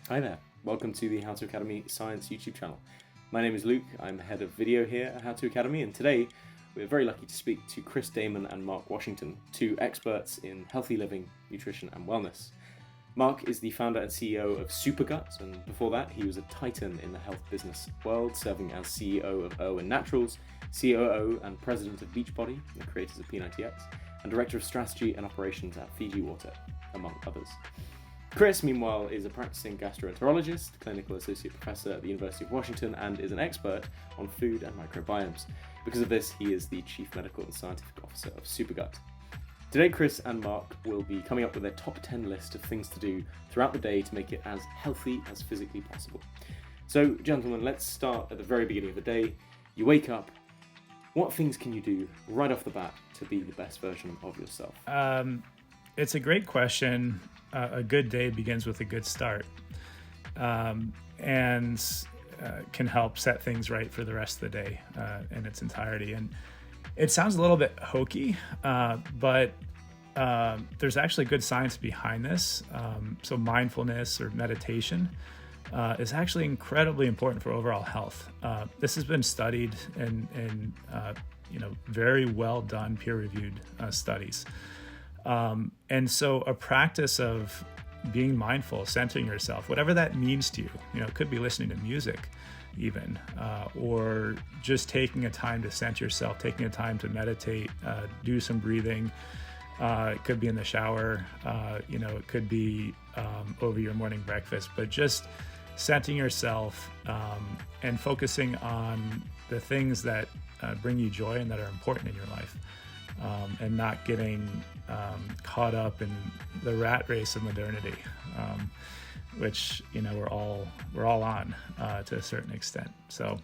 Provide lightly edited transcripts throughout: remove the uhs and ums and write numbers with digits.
Hi there, welcome to the How To Academy Science YouTube channel. My name is Luke, I'm head of video here at How To Academy, and today we're very lucky to speak to Chris Damman and Marc Washington, two experts in healthy living, nutrition and wellness. Marc is the founder and CEO of Supergut, and before that he was a titan in the health business world, serving as CEO of Irwin Naturals, COO and president of Beachbody, the creators of P90X, and director of strategy and operations at Fiji Water, among others. Chris, meanwhile, is a practicing gastroenterologist, clinical associate professor at the University of Washington, and is an expert on food and microbiomes. Because of this, he is the chief medical and scientific officer of Supergut. Today, Chris and Marc will be coming up with their top 10 list of things to do throughout the day to make it as healthy as physically possible. So, gentlemen, let's start at the very beginning of the day. You wake up. What things can you do right off the bat to be the best version of yourself? It's a great question. A good day begins with a good start, and can help set things right for the rest of the day in its entirety. And it sounds a little bit hokey, but there's actually good science behind this. So mindfulness or meditation is actually incredibly important for overall health. This has been studied in very well done, peer-reviewed studies. And so a practice of being mindful, centering yourself, whatever that means to you, it could be listening to music even, or just taking a time to center yourself, taking a time to meditate, do some breathing. It could be in the shower, it could be over your morning breakfast, but just centering yourself and focusing on the things that bring you joy and that are important in your life. And not getting caught up in the rat race of modernity, which we're all on to a certain extent. So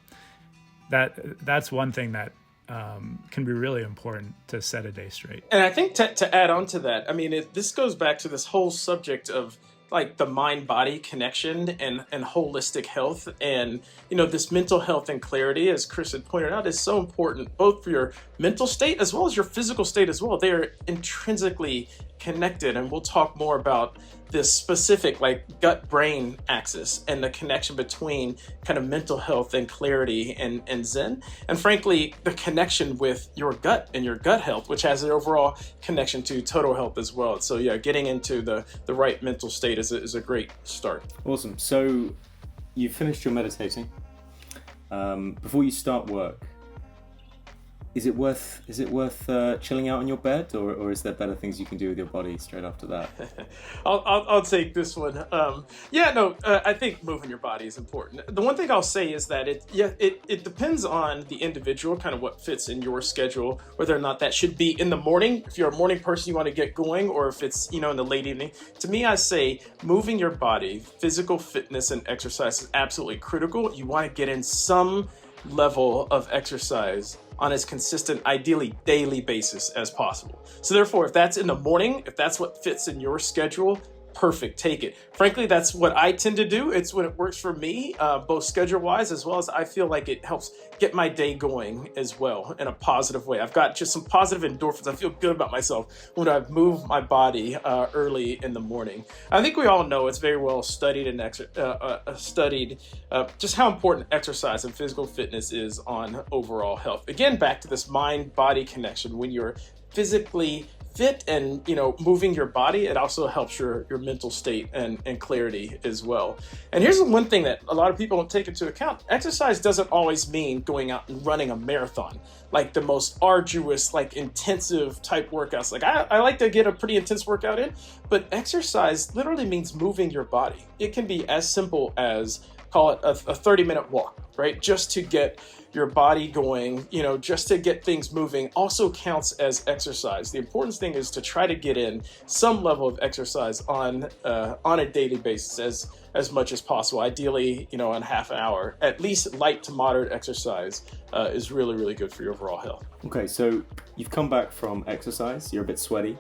that's one thing that can be really important to set a day straight. And I think to add on to that, this goes back to this whole subject of like the mind-body connection and holistic health. And, this mental health and clarity, as Chris had pointed out, is so important both for your mental state as well as your physical state as well. They are intrinsically connected. And we'll talk more about this specific like gut-brain axis and the connection between kind of mental health and clarity and Zen. And frankly, the connection with your gut and your gut health, which has an overall connection to total health as well. So yeah, getting into the right mental state is a great start. Awesome. So you've finished your meditating. Before you start work, is it worth chilling out on your bed, or is there better things you can do with your body straight after that? I'll take this one. I think moving your body is important. The one thing I'll say is that it depends on the individual, kind of what fits in your schedule, whether or not that should be in the morning, if you're a morning person you want to get going, or if it's in the late evening. To me, I say moving your body, physical fitness and exercise is absolutely critical. You want to get in some level of exercise on as consistent, ideally daily basis as possible. So therefore, if that's in the morning, if that's what fits in your schedule, perfect, take it. Frankly, that's what I tend to do. It's when it works for me, both schedule-wise as well as I feel like it helps get my day going as well in a positive way. I've got just some positive endorphins. I feel good about myself when I've moved my body early in the morning. I think we all know it's very well studied and studied just how important exercise and physical fitness is on overall health. Again, back to this mind-body connection. When you're physically fit and moving your body, it also helps your mental state and clarity as well. And here's the one thing that a lot of people don't take into account. Exercise doesn't always mean going out and running a marathon, like the most arduous, like intensive type workouts. Like I like to get a pretty intense workout in, but exercise literally means moving your body. It can be as simple as, call it a 30-minute walk, right? Just to get your body going, just to get things moving also counts as exercise. The important thing is to try to get in some level of exercise on a daily basis as much as possible. Ideally, in half an hour. At least light to moderate exercise is really, really good for your overall health. Okay, so you've come back from exercise, you're a bit sweaty,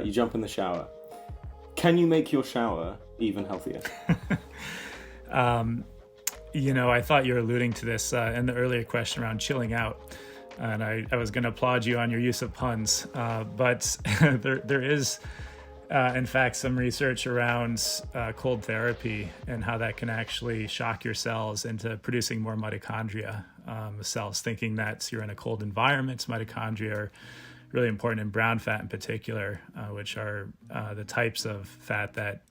you jump in the shower. Can you make your shower even healthier? I thought you were alluding to this in the earlier question around chilling out. And I was going to applaud you on your use of puns. But there is in fact, some research around cold therapy and how that can actually shock your cells into producing more mitochondria cells, thinking that you're in a cold environment. Mitochondria are really important in brown fat in particular, which are the types of fat that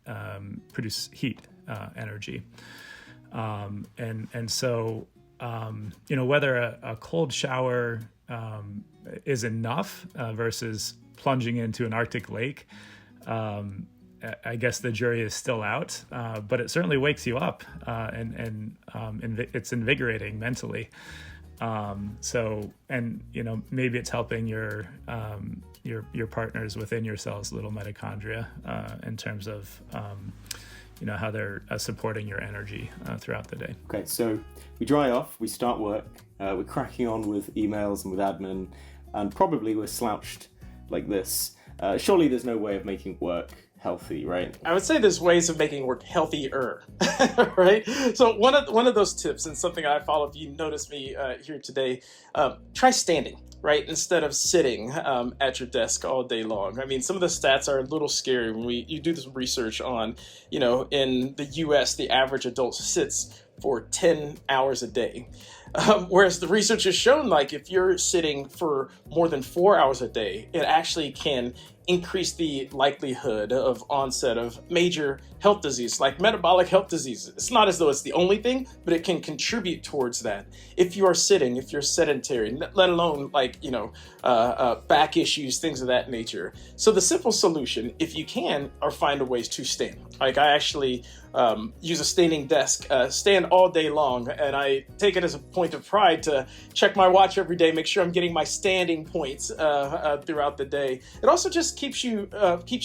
produce heat energy. So, whether a cold shower is enough versus plunging into an Arctic lake, I guess the jury is still out, but it certainly wakes you up, and it's invigorating mentally. Maybe it's helping your partners within your cells, little mitochondria, in terms of how they're supporting your energy throughout the day. Okay, so we dry off, we start work, we're cracking on with emails and with admin, and probably we're slouched like this. Surely there's no way of making work healthy, right? I would say there's ways of making work healthier, right? So one of those tips, and something I follow, if you notice me here today, try standing, right? Instead of sitting at your desk all day long. I mean, some of the stats are a little scary when you do this research on, in the US, the average adult sits for 10 hours a day. Whereas the research has shown, like, if you're sitting for more than 4 hours a day, it actually can increase the likelihood of onset of major health disease, like metabolic health disease. It's not as though it's the only thing, but it can contribute towards that. If you are sitting, if you're sedentary, let alone back issues, things of that nature. So the simple solution, if you can, are find ways to stand. Like, I actually use a standing desk, stand all day long, and I take it as a point of pride to check my watch every day, make sure I'm getting my standing points throughout the day. It also just keeps you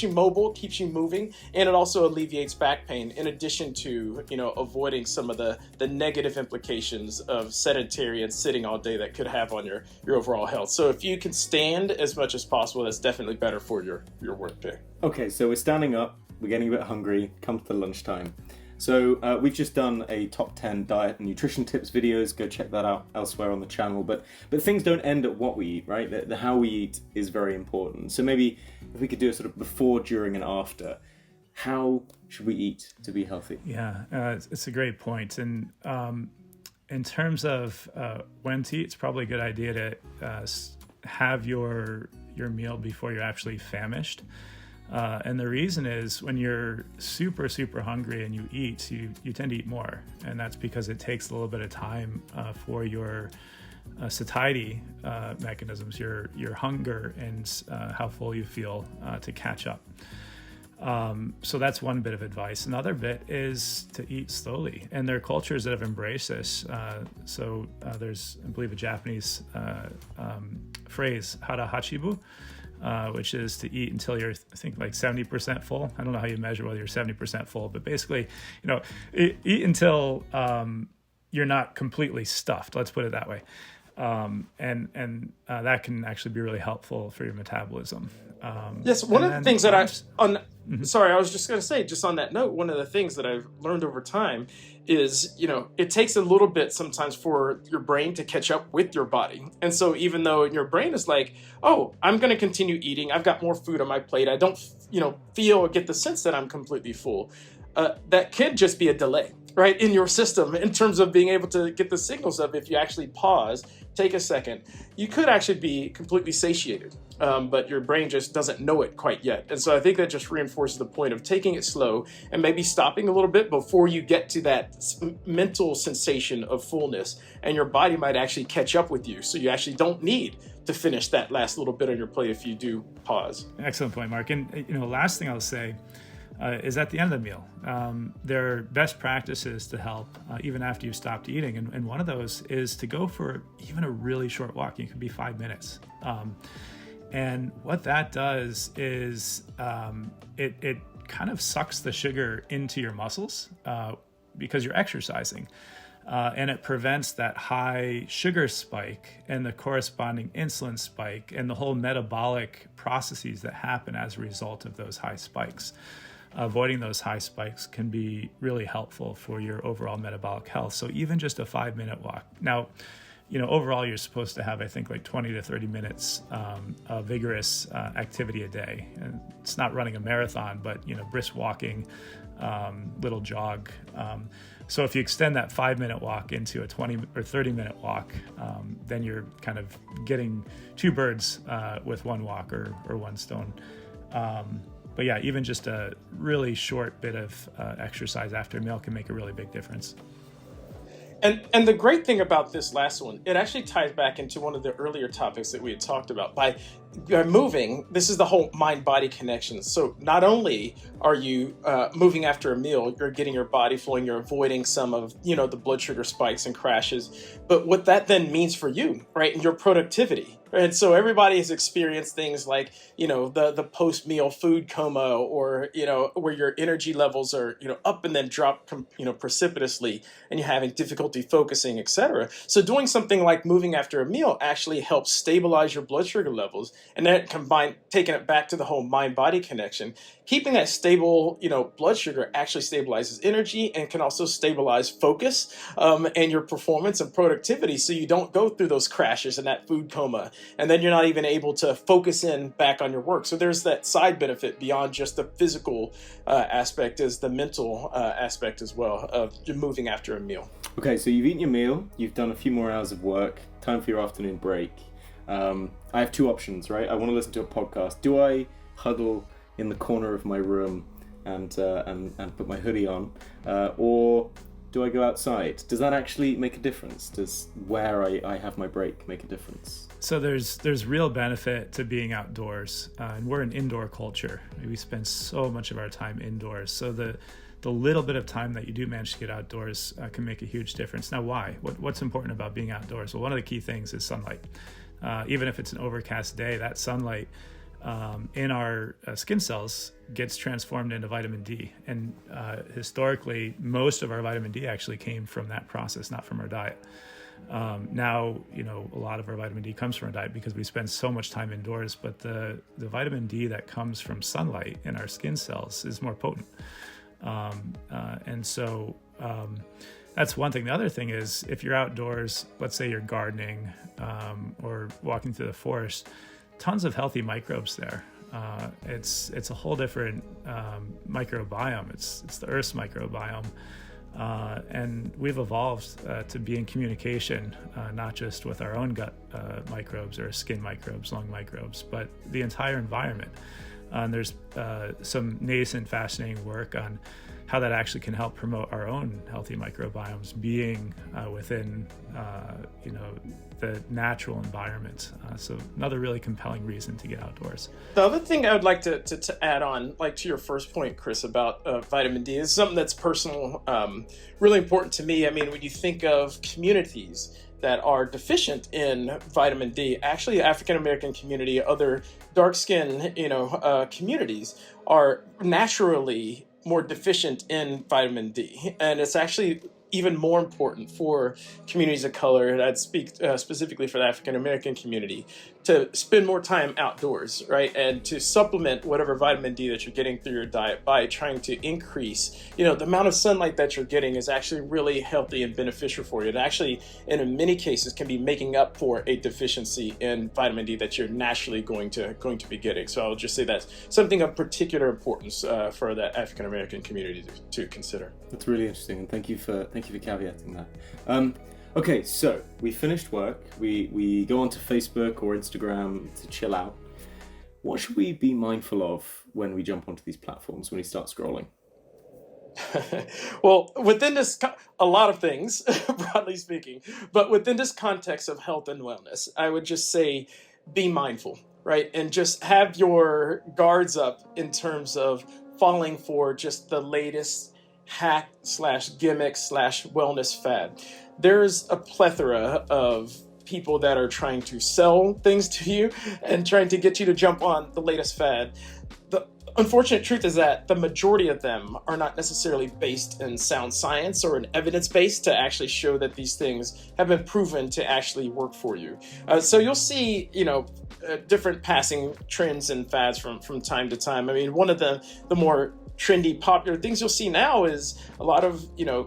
mobile, keeps you moving, and it also alleviates back pain, in addition to avoiding some of the negative implications of sedentary and sitting all day that could have on your overall health. So if you can stand as much as possible, that's definitely better for your work day. Okay, so we're standing up, we're getting a bit hungry, come to lunchtime. So we've just done a top 10 diet and nutrition tips videos. Go check that out elsewhere on the channel. But things don't end at what we eat, right? The how we eat is very important. So maybe if we could do a sort of before, during, and after. How should we eat to be healthy? Yeah, it's a great point. And in terms of when to eat, it's probably a good idea to have your meal before you're actually famished. And the reason is, when you're super, super hungry and you eat, you tend to eat more. And that's because it takes a little bit of time for your satiety mechanisms, your hunger and how full you feel to catch up. So that's one bit of advice. Another bit is to eat slowly. And there are cultures that have embraced this. There's, I believe, a Japanese phrase, hara hachibu, which is to eat until you're, I think, like 70% full. I don't know how you measure whether you're 70% full, but basically, eat until you're not completely stuffed. Let's put it that way. That can actually be really helpful for your metabolism. Yes, one of the things that I was just going to say, just on that note, one of the things that I've learned over time is, it takes a little bit sometimes for your brain to catch up with your body. And so even though your brain is like, oh, I'm going to continue eating, I've got more food on my plate, I don't, feel or get the sense that I'm completely full. That could just be a delay, right, in your system in terms of being able to get the signals of, if you actually pause, take a second, you could actually be completely satiated, but your brain just doesn't know it quite yet. And so I think that just reinforces the point of taking it slow and maybe stopping a little bit before you get to that mental sensation of fullness, and your body might actually catch up with you. So you actually don't need to finish that last little bit on your plate if you do pause. Excellent point, Mark. And last thing I'll say is at the end of the meal, there are best practices to help even after you've stopped eating. And one of those is to go for even a really short walk. It could be 5 minutes. And what that does is it kind of sucks the sugar into your muscles because you're exercising. And it prevents that high sugar spike and the corresponding insulin spike and the whole metabolic processes that happen as a result of those high spikes. Avoiding those high spikes can be really helpful for your overall metabolic health. So even just a 5-minute walk. Now, overall you're supposed to have, I think, like 20 to 30 minutes of vigorous activity a day. And it's not running a marathon, but, brisk walking, little jog. So if you extend that 5-minute walk into a 20 or 30-minute walk, then you're kind of getting two birds with one walk or one stone. But yeah, even just a really short bit of exercise after a meal can make a really big difference. And the great thing about this last one, it actually ties back into one of the earlier topics that we had talked about. By moving, this is the whole mind-body connection. So not only are you moving after a meal, you're getting your body flowing, you're avoiding some of, the blood sugar spikes and crashes, but what that then means for you, right, and your productivity. And so everybody has experienced things like, the post-meal food coma, or, where your energy levels are, up and then drop, precipitously, and you're having difficulty focusing, etc. So doing something like moving after a meal actually helps stabilize your blood sugar levels. And then taking it back to the whole mind-body connection, keeping that stable, blood sugar actually stabilizes energy and can also stabilize focus and your performance and productivity, so you don't go through those crashes and that food coma. And then you're not even able to focus in back on your work. So there's that side benefit beyond just the physical aspect, is the mental aspect as well of moving after a meal. Okay, so you've eaten your meal, you've done a few more hours of work, time for your afternoon break. I have two options, right? I want to listen to a podcast. Do I huddle in the corner of my room and put my hoodie on, or do I go outside? Does that actually make a difference? Does where I have my break make a difference? So there's real benefit to being outdoors, and we're an indoor culture. We spend so much of our time indoors. So the little bit of time that you do manage to get outdoors can make a huge difference. Now, why? What's important about being outdoors? Well, one of the key things is sunlight. Even if it's an overcast day, that sunlight in our skin cells gets transformed into vitamin D. And historically, most of our vitamin D actually came from that process, not from our diet. Now, a lot of our vitamin D comes from our diet because we spend so much time indoors, but the vitamin D that comes from sunlight in our skin cells is more potent. And so that's one thing. The other thing is, if you're outdoors, let's say you're gardening or walking through the forest, tons of healthy microbes there. It's a whole different microbiome. It's the Earth's microbiome. And we've evolved to be in communication, not just with our own gut microbes or skin microbes, lung microbes, but the entire environment. And there's some nascent, fascinating work on how that actually can help promote our own healthy microbiomes being within, the natural environment. So another really compelling reason to get outdoors. The other thing I would like to add on, like to your first point, Chris, about vitamin D, is something that's personal, really important to me. I mean, when you think of communities that are deficient in vitamin D, actually African-American community, other dark skin, communities are naturally more deficient in vitamin D. And it's actually even more important for communities of color, and I'd speak specifically for the African-American community, to spend more time outdoors, right? And to supplement whatever vitamin D that you're getting through your diet by trying to increase, the amount of sunlight that you're getting is actually really healthy and beneficial for you. And actually, in many cases, can be making up for a deficiency in vitamin D that you're naturally going to be getting. So I'll just say that's something of particular importance for the African-American community to consider. That's really interesting, and thank you for caveating that. Okay, so we finished work. We go onto Facebook or Instagram to chill out. What should we be mindful of when we jump onto these platforms, when we start scrolling? Well, within this, a lot of things, broadly speaking, but within this context of health and wellness, I would just say be mindful, right? And just have your guards up in terms of falling for just the latest hack / gimmick / wellness fad. There's a plethora of people that are trying to sell things to you and trying to get you to jump on the latest fad. The unfortunate truth is that the majority of them are not necessarily based in sound science or in evidence base to actually show that these things have been proven to actually work for you. So you'll see, different passing trends and fads from time to time. I mean, one of the more trendy, popular things you'll see now is a lot of,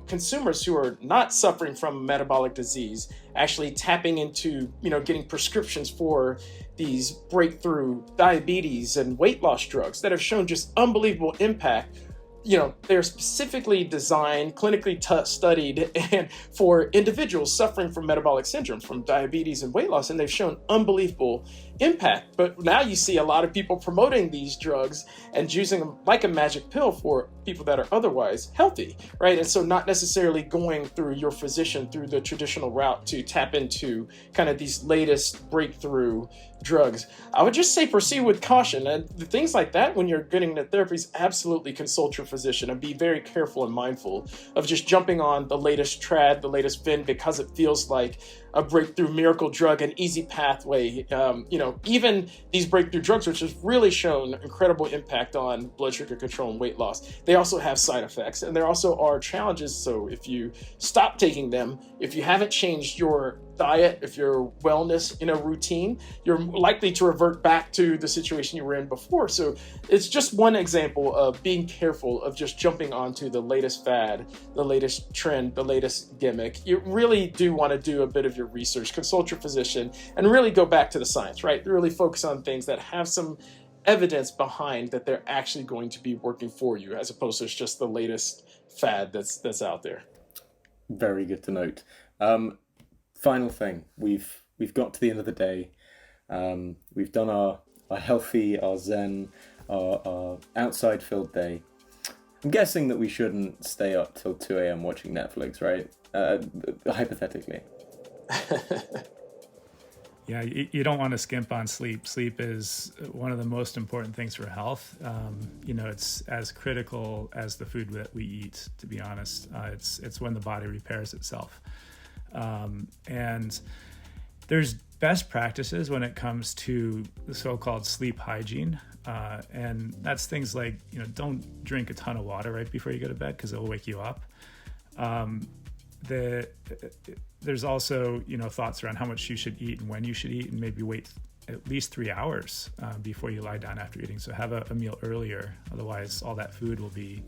consumers who are not suffering from metabolic disease actually tapping into, getting prescriptions for these breakthrough diabetes and weight loss drugs that have shown just unbelievable impact. They're specifically designed, clinically studied, and for individuals suffering from metabolic syndrome, from diabetes and weight loss, and they've shown unbelievable impact. But now you see a lot of people promoting these drugs and using them like a magic pill for people that are otherwise healthy, right? And so not necessarily going through your physician through the traditional route to tap into kind of these latest breakthrough drugs. I would just say proceed with caution. And things like that, when you're getting the therapies, absolutely consult your physician and be very careful and mindful of just jumping on the latest trad, the latest fin, because it feels like a breakthrough miracle drug, an easy pathway. Even these breakthrough drugs, which has really shown incredible impact on blood sugar control and weight loss, they also have side effects, and there also are challenges. So if you stop taking them, if you haven't changed your diet, if your wellness routine, you're likely to revert back to the situation you were in before. So it's just one example of being careful of just jumping onto the latest fad, the latest trend, the latest gimmick. You really do want to do a bit of your research, consult your physician, and really go back to the science, right? Really focus on things that have some evidence behind that they're actually going to be working for you, as opposed to just the latest fad that's out there. Very good to note. Final thing, we've got to the end of the day. We've done our healthy, our zen, our outside filled day. I'm guessing that we shouldn't stay up till 2 a.m. watching Netflix, right? Hypothetically. Yeah, you don't want to skimp on sleep. Sleep is one of the most important things for health. It's as critical as the food that we eat, to be honest. It's when the body repairs itself. And there's best practices when it comes to the so-called sleep hygiene. And that's things like, don't drink a ton of water right before you go to bed because it'll wake you up. There's also, thoughts around how much you should eat and when you should eat, and maybe wait at least 3 hours before you lie down after eating. So have a meal earlier. Otherwise, all that food will be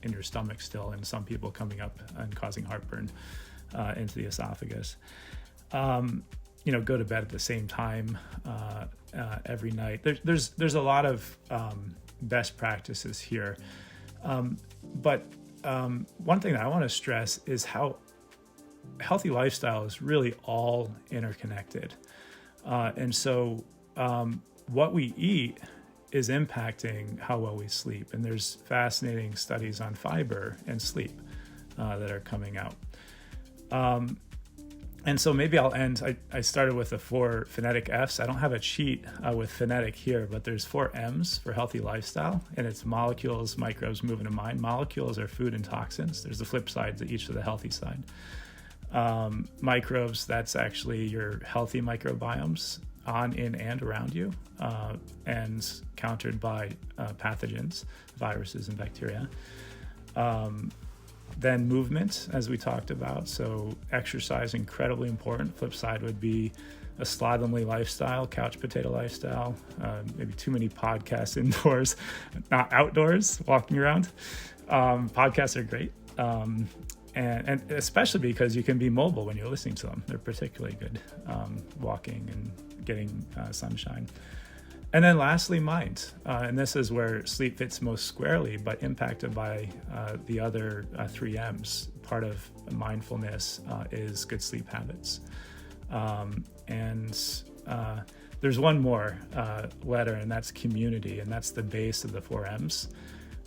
in your stomach still, and some people coming up and causing heartburn into the esophagus. Go to bed at the same time every night. There's a lot of best practices here. But one thing that I want to stress is how healthy lifestyle is really all interconnected. And so what we eat is impacting how well we sleep. And there's fascinating studies on fiber and sleep that are coming out. And so maybe I'll end, I started with the 4 phonetic Fs. I don't have a cheat with phonetic here, but there's 4 Ms for healthy lifestyle, and it's molecules, microbes, movement, and mind. Molecules are food and toxins. There's the flip side to each of the healthy side. Microbes, that's actually your healthy microbiomes on, in, and around you, and countered by pathogens, viruses, and bacteria. Then movement, as we talked about. So exercise, incredibly important. Flip side would be a slovenly lifestyle, couch potato lifestyle, maybe too many podcasts indoors, not outdoors, walking around. Podcasts are great. And especially because you can be mobile when you're listening to them. They're particularly good, walking and getting sunshine. And then lastly, mind. And this is where sleep fits most squarely, but impacted by the other 3 M's. Part of mindfulness is good sleep habits. And there's one more letter, and that's community, and that's the base of the 4 M's.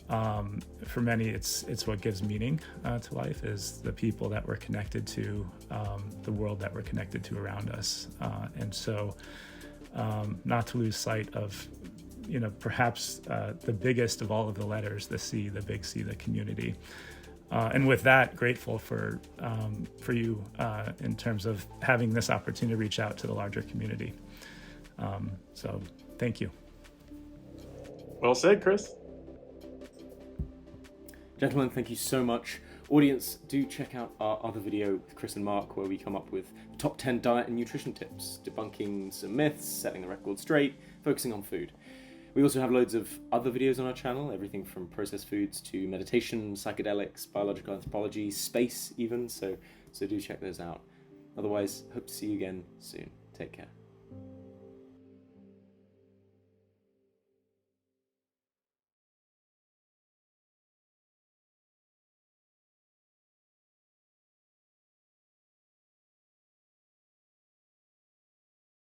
For many, it's what gives meaning to life, is the people that we're connected to, the world that we're connected to around us. And so not to lose sight of, perhaps the biggest of all of the letters, the C, the big C, the community. And with that, grateful for you in terms of having this opportunity to reach out to the larger community. So thank you. Well said, Chris. Gentlemen, thank you so much. Audience, do check out our other video with Chris and Mark, where we come up with top 10 diet and nutrition tips, debunking some myths, setting the record straight, focusing on food. We also have loads of other videos on our channel, everything from processed foods to meditation, psychedelics, biological anthropology, space even, so do check those out. Otherwise, hope to see you again soon. Take care.